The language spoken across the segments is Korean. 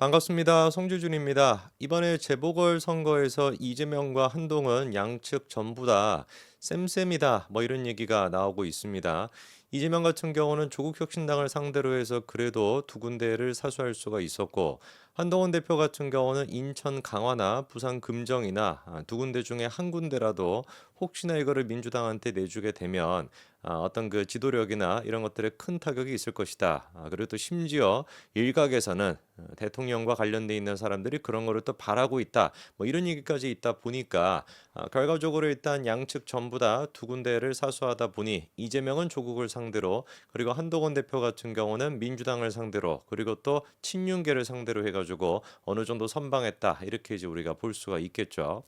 반갑습니다. 송주준입니다. 이번에 재보궐선거에서 이재명과 한동훈 양측 전부 다 쌤쌤이다 뭐 이런 얘기가 나오고 있습니다. 이재명 같은 경우는 조국혁신당을 상대로 해서 그래도 두 군데를 사수할 수가 있었고 한동훈 대표 같은 경우는 인천 강화나 부산 금정이나 두 군데 중에 한 군데라도 혹시나 이거를 민주당한테 내주게 되면 어떤 그 지도력이나 이런 것들에 큰 타격이 있을 것이다. 그리고 또 심지어 일각에서는 대통령과 관련돼 있는 사람들이 그런 거를 또 바라고 있다. 뭐 이런 얘기까지 있다 보니까 결과적으로 일단 양측 전부 다 두 군데를 사수하다 보니 이재명은 조국을 상대로 그리고 한동훈 대표 같은 경우는 민주당을 상대로 그리고 또 친윤계를 상대로 해가지고 어느 정도 선방했다. 이렇게 이제 우리가 볼 수가 있겠죠.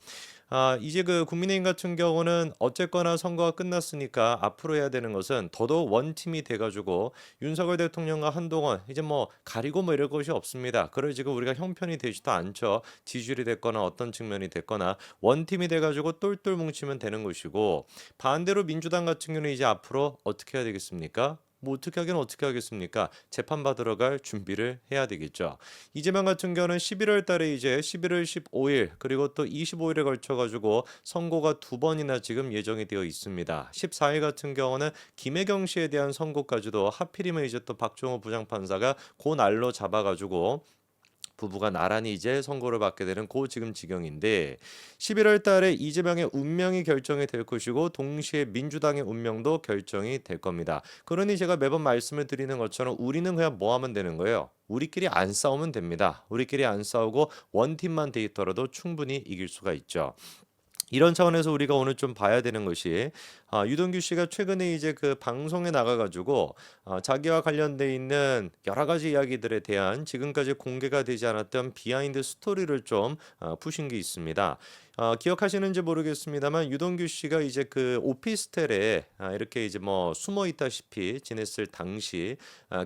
이제 그 국민의힘 같은 경우는 어쨌거나 선거가 끝났으니까 앞으로 해야 되는 것은 더더욱 원팀이 돼가지고 윤석열 대통령과 한동훈 이제 뭐 가리고 뭐 이럴 것이 없습니다. 그래 지금 우리가 형편이 되지도 않죠. 지지율이 됐거나 어떤 측면이 됐거나 원팀이 돼가지고 똘똘 뭉치면 되는 것이고 반대로 민주당 같은 경우는 이제 앞으로 어떻게 해야 되겠습니까? 뭐 어떻게 하긴 어떻게 하겠습니까? 재판 받으러 갈 준비를 해야 되겠죠. 이재명 같은 경우는 11월 달에 이제 11월 15일 그리고 또 25일에 걸쳐 가지고 선고가 두 번이나 지금 예정이 되어 있습니다. 14일 같은 경우는 김혜경 씨에 대한 선고까지도 하필이면 이제 또 박종호 부장판사가 그 날로 잡아 가지고 부부가 나란히 이제 선고를 받게 되는 고 지금 지경인데 11월 달에 이재명의 운명이 결정이 될 것이고 동시에 민주당의 운명도 결정이 될 겁니다. 그러니 제가 매번 말씀을 드리는 것처럼 우리는 그냥 뭐 하면 되는 거예요? 우리끼리 안 싸우면 됩니다. 우리끼리 안 싸우고 원팀만 돼 있더라도 충분히 이길 수가 있죠. 이런 차원에서 우리가 오늘 좀 봐야 되는 것이 유동규 씨가 최근에 이제 그 방송에 나가 가지고 자기와 관련돼 있는 여러 가지 이야기들에 대한 지금까지 공개가 되지 않았던 비하인드 스토리를 좀 푸신 게 있습니다. 기억하시는지 모르겠습니다만 유동규 씨가 이제 그 오피스텔에 이렇게 이제 뭐 숨어 있다시피 지냈을 당시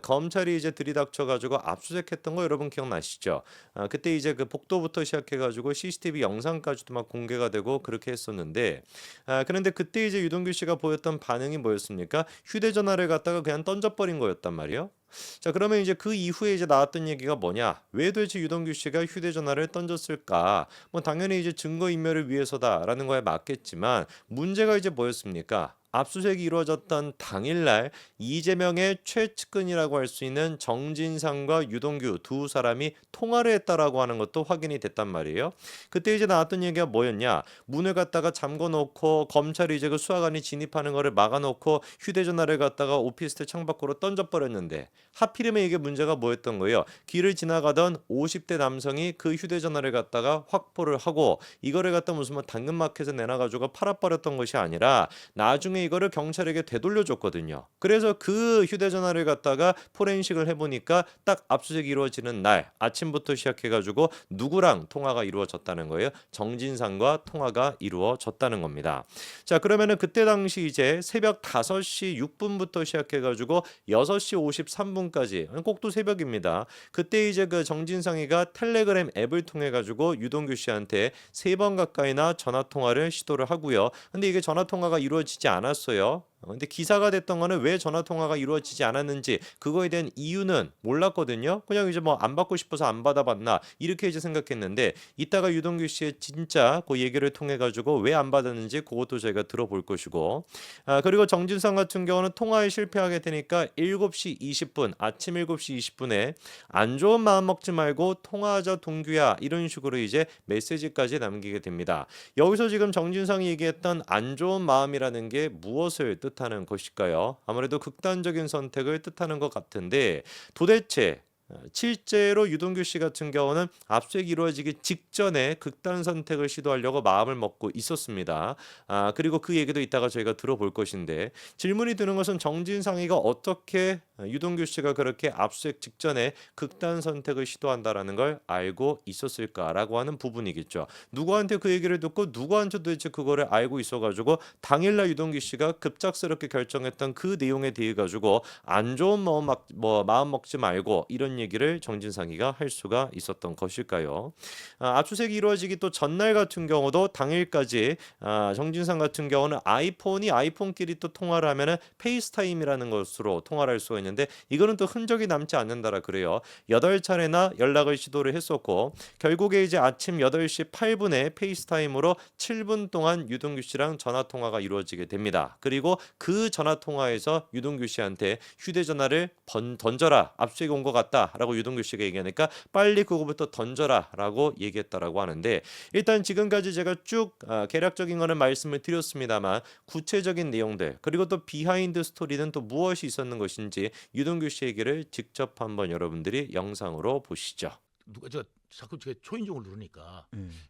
검찰이 이제 들이닥쳐 가지고 압수수색했던 거 여러분 기억나시죠? 그때 이제 그 복도부터 시작해 가지고 CCTV 영상까지도 막 공개가 되고 그렇게 했었는데 그런데 그때 이제 유동규 씨가 보였던 반응이 뭐였습니까? 휴대전화를 갖다가 그냥 던져버린 거였단 말이에요. 자, 그러면 이제 그 이후에 이제 나왔던 얘기가 뭐냐? 왜 도대체 유동규 씨가 휴대전화를 던졌을까? 뭐 당연히 이제 증거인멸을 위해서다라는 거에 맞겠지만 문제가 이제 뭐였습니까? 압수수색이 이루어졌던 당일날 이재명의 최측근이라고 할 수 있는 정진상과 유동규 두 사람이 통화를 했다라고 하는 것도 확인이 됐단 말이에요. 그때 이제 나왔던 얘기가 뭐였냐? 문을 갖다가 잠궈 놓고 검찰이 이제 그 수사관이 진입하는 거를 막아 놓고 휴대전화를 갖다가 오피스텔 창밖으로 던져 버렸는데 하필이면 이게 문제가 뭐였던 거예요? 길을 지나가던 50대 남성이 그 휴대전화를 갖다가 확보를 하고 이거를 갖다 무슨 뭐 당근마켓에 내놔가지고 팔아버렸던 것이 아니라 나중에 이거를 경찰에게 되돌려줬거든요. 그래서 그 휴대전화를 갖다가 포렌식을 해보니까 딱 압수수색이 이루어지는 날 아침부터 시작해가지고 누구랑 통화가 이루어졌다는 거예요. 정진상과 통화가 이루어졌다는 겁니다. 자, 그러면은 그때 당시 이제 새벽 5시 6분부터 시작해가지고 6시 53분까지 꼭 또 새벽입니다. 그때 이제 그 정진상이가 텔레그램 앱을 통해 가지고 유동규 씨한테 3번 가까이나 전화 통화를 시도를 하고요. 근데 이게 전화 통화가 이루어지지 않았어요. 근데 기사가 됐던 거는 왜 전화 통화가 이루어지지 않았는지 그거에 대한 이유는 몰랐거든요. 그냥 이제 뭐 안 받고 싶어서 안 받아봤나 이렇게 이제 생각했는데 이따가 유동규 씨의 진짜 그 얘기를 통해 가지고 왜 안 받았는지 그것도 저희가 들어볼 것이고 그리고 정진상 같은 경우는 통화에 실패하게 되니까 7시 20분 아침 7시 20분에 안 좋은 마음 먹지 말고 통화하자 동규야 이런 식으로 이제 메시지까지 남기게 됩니다. 여기서 지금 정진상이 얘기했던 안 좋은 마음이라는 게 무엇을 뜻하는 것일까요? 아무래도 극단적인 선택을 뜻하는 것 같은데 도대체 실제로 유동규 씨 같은 경우는 압수수색이 이루어지기 직전에 극단 선택을 시도하려고 마음을 먹고 있었습니다. 그리고 그 얘기도 이따가 저희가 들어볼 것인데 질문이 드는 것은 정진상이가 어떻게 유동규 씨가 그렇게 압수수색 직전에 극단 선택을 시도한다라는 걸 알고 있었을까라고 하는 부분이겠죠. 누구한테 그 얘기를 듣고 누구한테 도대체 그거를 알고 있어가지고 당일날 유동규 씨가 급작스럽게 결정했던 그 내용에 대해 가지고 안 좋은 마음 먹지 말고 이런 이런 얘기를 정진상이가 할 수가 있었던 것일까요? 압수수색이 이루어지기 또 전날 같은 경우도 당일까지 정진상 같은 경우는 아이폰이 아이폰끼리 또 통화를 하면은 페이스타임이라는 것으로 통화를 할 수가 있는데 이거는 또 흔적이 남지 않는다라 그래요. 8차례나 연락을 시도를 했었고 결국에 이제 아침 8시 8분에 페이스타임으로 7분 동안 유동규 씨랑 전화 통화가 이루어지게 됩니다. 그리고 그 전화 통화에서 유동규 씨한테 휴대전화를 던져라. 압수수색이 온 것 같다라고 유동규 씨가 얘기하니까 빨리 그거부터 던져라라고 얘기했다라고 하는데 일단 지금까지 제가 쭉 개략적인 거는 말씀을 드렸습니다만 구체적인 내용들 그리고 또 비하인드 스토리는 또 무엇이 있었는 것인지 유동규 씨 얘기를 직접 한번 여러분들이 영상으로 보시죠. 누가 자꾸 제가 초인종을 누르니까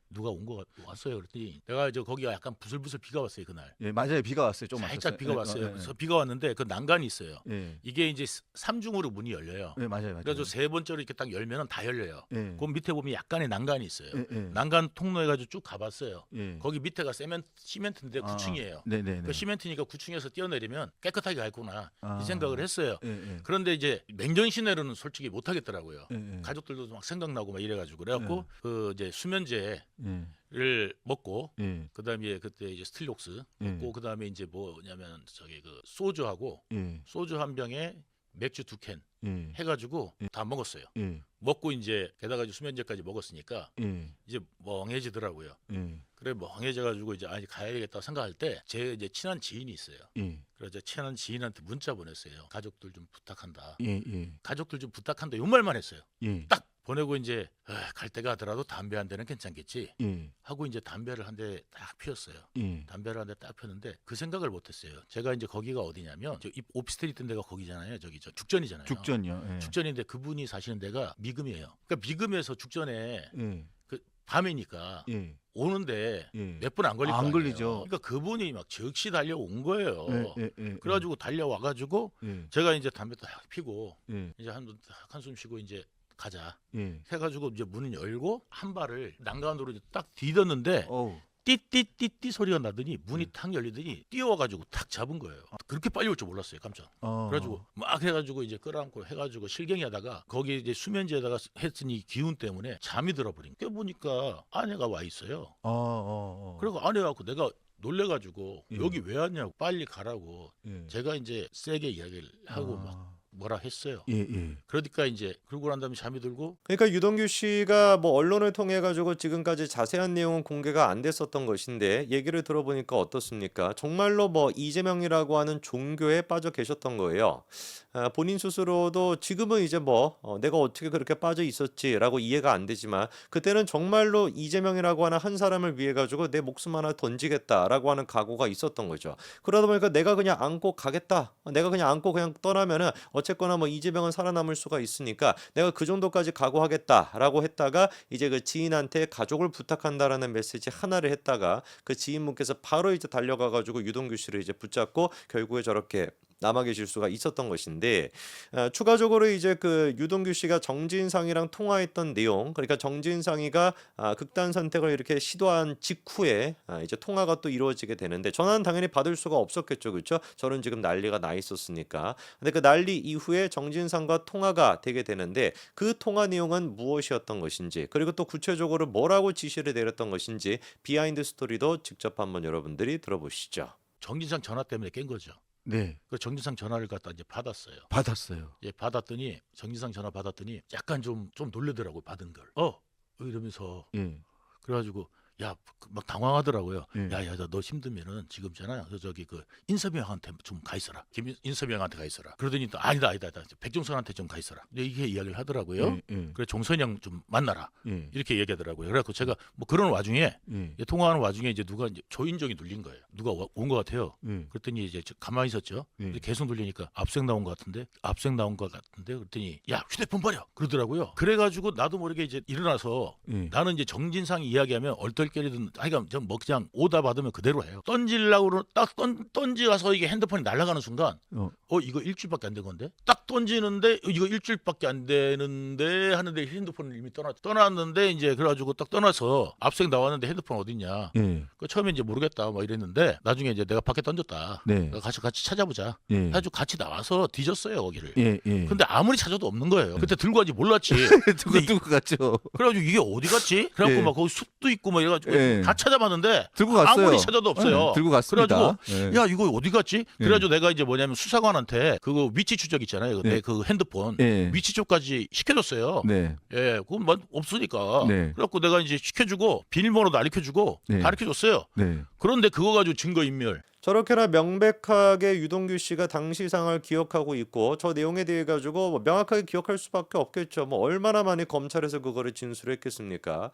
누가 온 거 왔어요. 그랬더니 내가 거기가 약간 부슬부슬 비가 왔어요 그날. 예, 맞아요. 비가 왔어요. 좀 살짝 왔었어요. 비가 왔어요. 그래서 비가 왔는데 그 난간이 있어요. 예. 이게 이제 3중으로 문이 열려요. 예, 맞아요. 그래서 세 번째로 이렇게 딱 열면은 다 열려요. 예. 그 밑에 보면 약간의 난간이 있어요. 예, 예. 난간 통로해가지고 쭉 가봤어요. 예. 거기 밑에가 시멘트인데 9층이에요. 네네. 그 시멘트니까 9층에서 뛰어내리면 깨끗하게 갈구나 이 생각을 했어요. 예, 예. 그런데 이제 맹전 시내로는 솔직히 못 하겠더라고요. 예, 예. 가족들도 막 생각나고 막 이래가지고 그래갖고 그 이제 수면제를 예. 먹고 예. 그다음에 그때 이제 스틸록스 예. 먹고 그다음에 이제 뭐냐면 그 소주하고 예. 소주 한 병에 맥주 2캔 예. 해가지고 다 먹었어요. 예. 먹고 이제 게다가 이제 수면제까지 먹었으니까 예. 이제 멍해지더라고요. 예. 그래 멍해져가지고 이제 가야 되겠다 생각할 때 제 이제 친한 지인이 있어요. 예. 그래서 친한 지인한테 문자 보냈어요. 가족들 좀 부탁한다. 예. 예. 가족들 좀 부탁한다. 요 말만 했어요. 예. 딱 보내고 이제 갈 때가 하더라도 담배 한 대는 괜찮겠지 예. 하고 이제 담배를 한 대 딱 피웠어요. 예. 담배를 한 대 딱 폈는데 그 생각을 못했어요. 제가 이제 거기가 어디냐면 저 오피스텔 있던 데가 거기잖아요. 저기 저 죽전이잖아요. 죽전이요. 예. 죽전인데 그분이 사시는 데가 미금이에요. 그러니까 미금에서 죽전에 예. 그 밤이니까 예. 오는데 예. 몇 분 안 걸릴 거 안 아니에요. 걸리죠. 그러니까 그분이 막 즉시 달려온 거예요. 예. 예. 그래가지고 달려와가지고 예. 제가 이제 담배 딱 피고 예. 이제 한숨 쉬고 이제 가자 예. 해가지고 이제 문을 열고 한 발을 난간으로 이제 딱 디뎠는데 어우. 띠띠띠띠 소리가 나더니 문이 탁 열리더니 뛰어와가지고 탁 잡은 거예요. 그렇게 빨리 올 줄 몰랐어요. 깜짝. 그래가지고 막 해가지고 이제 끌어안고 해가지고 실갱이하다가 거기 이제 수면제에다가 했으니 기운 때문에 잠이 들어버린. 깨보니까 아내가 와 있어요. 그리고 아내가 내가 놀래가지고 예. 여기 왜 왔냐고 빨리 가라고 예. 제가 이제 세게 이야기를 하고 막 뭐라 했어요. 예. 예. 그러니까 이제 그러고 난 다음에 잠이 들고 그러니까 유동규 씨가 뭐 언론을 통해 가지고 지금까지 자세한 내용은 공개가 안 됐었던 것인데 얘기를 들어보니까 어떻습니까? 정말로 뭐 이재명이라고 하는 종교에 빠져 계셨던 거예요. 본인 스스로도 지금은 이제 내가 어떻게 그렇게 빠져 있었지라고 이해가 안 되지만 그때는 정말로 이재명이라고 하는 한 사람을 위해 가지고 내 목숨 하나 던지겠다라고 하는 각오가 있었던 거죠. 그러다 보니까 내가 그냥 안고 가겠다. 내가 그냥 안고 그냥 떠나면은 어쨌거나 뭐 이재명은 살아남을 수가 있으니까 내가 그 정도까지 각오하겠다라고 했다가 이제 그 지인한테 가족을 부탁한다라는 메시지 하나를 했다가 그 지인분께서 바로 이제 달려가 가지고 유동규 씨를 이제 붙잡고 결국에 저렇게 남아 계실 수가 있었던 것인데 추가적으로 이제 그 유동규 씨가 정진상이랑 통화했던 내용 그러니까 정진상이가 극단 선택을 이렇게 시도한 직후에 이제 통화가 또 이루어지게 되는데 전화는 당연히 받을 수가 없었겠죠. 그렇죠? 저는 지금 난리가 나 있었으니까. 근데 그 난리 이후에 정진상과 통화가 되게 되는데 그 통화 내용은 무엇이었던 것인지 그리고 또 구체적으로 뭐라고 지시를 내렸던 것인지 비하인드 스토리도 직접 한번 여러분들이 들어보시죠. 정진상 전화 때문에 깬 거죠. 네. 그 정진상 전화를 갖다 이제 받았어요. 받았어요. 예, 받았더니 정진상 전화 받았더니 약간 좀 놀래더라고요. 받은 걸. 이러면서 예. 그래가지고 막 당황하더라고요. 예. 야야 너 힘들면은 지금 있잖아. 저기 그 인섭이형한테 좀 가 있어라. 인섭이형한테 가 있어라. 그러더니 또 아니다. 백종선한테 좀 가 있어라. 이게 이야기를 하더라고요. 예. 그래 종선형 좀 만나라. 예. 이렇게 얘기하더라고요. 그래갖고 제가 뭐 그런 와중에 예. 통화하는 와중에 이제 누가 이제 조인정이 눌린 거예요. 누가 온 것 같아요. 예. 그랬더니 이제 가만히 있었죠. 예. 근데 계속 눌리니까 압수수색 나온 것 같은데 그랬더니 야 휴대폰 버려 그러더라고요. 그래가지고 나도 모르게 이제 일어나서 예. 나는 이제 정진상이 이야기하면 썰결이든 하여간 뭐 그냥 오다 받으면 그대로 해요. 던지려고 딱 던지가서 이게 핸드폰이 날아가는 순간 이거 일주일밖에 안 된 건데 딱 던지는데 이거 일주일밖에 안 되는데 하는데 핸드폰을 이미 떠났는데 이제 그래가지고 딱 떠나서 압수수색 나왔는데 핸드폰 어딨냐. 예. 그 처음에 이제 모르겠다 뭐 이랬는데 나중에 이제 내가 밖에 던졌다. 네. 같이 찾아보자. 예. 해가지고 같이 나와서 뒤졌어요 거기를. 예. 예. 근데 아무리 찾아도 없는 거예요. 그때 들고 간지 몰랐지. 두고 갔죠. 그래가지고 이게 어디 갔지? 그래갖고 예. 막 거기 숲도 있고 막 이래가지고 예. 다 찾아봤는데 들고 갔어요. 아무리 찾아도 없어요. 예, 들고 갔습니다. 그래가지고 야 이거 어디 갔지? 그래가지고 내가 이제 뭐냐면 수사관한테 그거 위치 추적 있잖아요. 내 그 핸드폰 예. 위치 추적까지 시켜줬어요. 네. 예, 그건 뭐 없으니까. 네. 그래갖고 내가 이제 시켜주고 비밀번호도 알려주고 네. 가르쳐줬어요. 네. 그런데 그거 가지고 증거 인멸. 저렇게나 명백하게 유동규 씨가 당시 상황을 기억하고 있고 저 내용에 대해 가지고 뭐 명확하게 기억할 수밖에 없겠죠. 뭐 얼마나 많이 검찰에서 그거를 진술했겠습니까?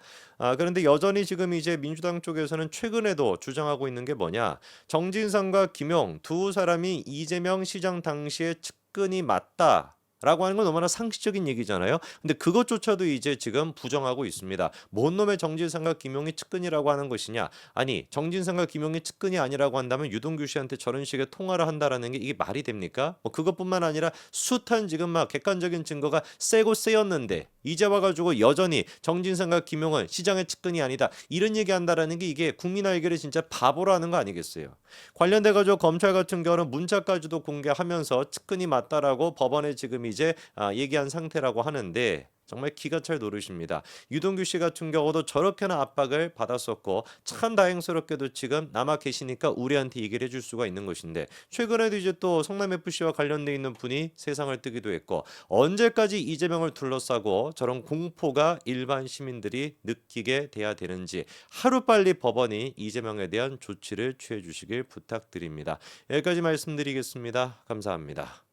그런데 여전히 지금 이제 민주당 쪽에서는 최근에도 주장하고 있는 게 뭐냐? 정진상과 김용 두 사람이 이재명 시장 당시에 측근이 맞다. 라고 하는 건 너무나 상식적인 얘기잖아요. 근데 그것조차도 이제 지금 부정하고 있습니다. 뭔 놈의 정진상과 김용이 측근이라고 하는 것이냐? 아니 정진상과 김용이 측근이 아니라고 한다면 유동규 씨한테 저런 식의 통화를 한다라는 게 이게 말이 됩니까? 뭐 그것뿐만 아니라 숱한 지금 막 객관적인 증거가 세고 세였는데 이제 와가지고 여전히 정진상과 김용은 시장의 측근이 아니다 이런 얘기한다라는 게 이게 국민 알기를 진짜 바보라는 거 아니겠어요? 관련돼가지고 검찰 같은 경우는 문자까지도 공개하면서 측근이 맞다라고 법원에 지금 이제 얘기한 상태라고 하는데 정말 기가 찰 노릇입니다. 유동규 씨 같은 경우도 저렇게나 압박을 받았었고 참 다행스럽게도 지금 남아 계시니까 우리한테 얘기를 해줄 수가 있는 것인데 최근에도 이제 또 성남FC와 관련돼 있는 분이 세상을 뜨기도 했고 언제까지 이재명을 둘러싸고 저런 공포가 일반 시민들이 느끼게 돼야 되는지 하루빨리 법원이 이재명에 대한 조치를 취해 주시길 부탁드립니다. 여기까지 말씀드리겠습니다. 감사합니다.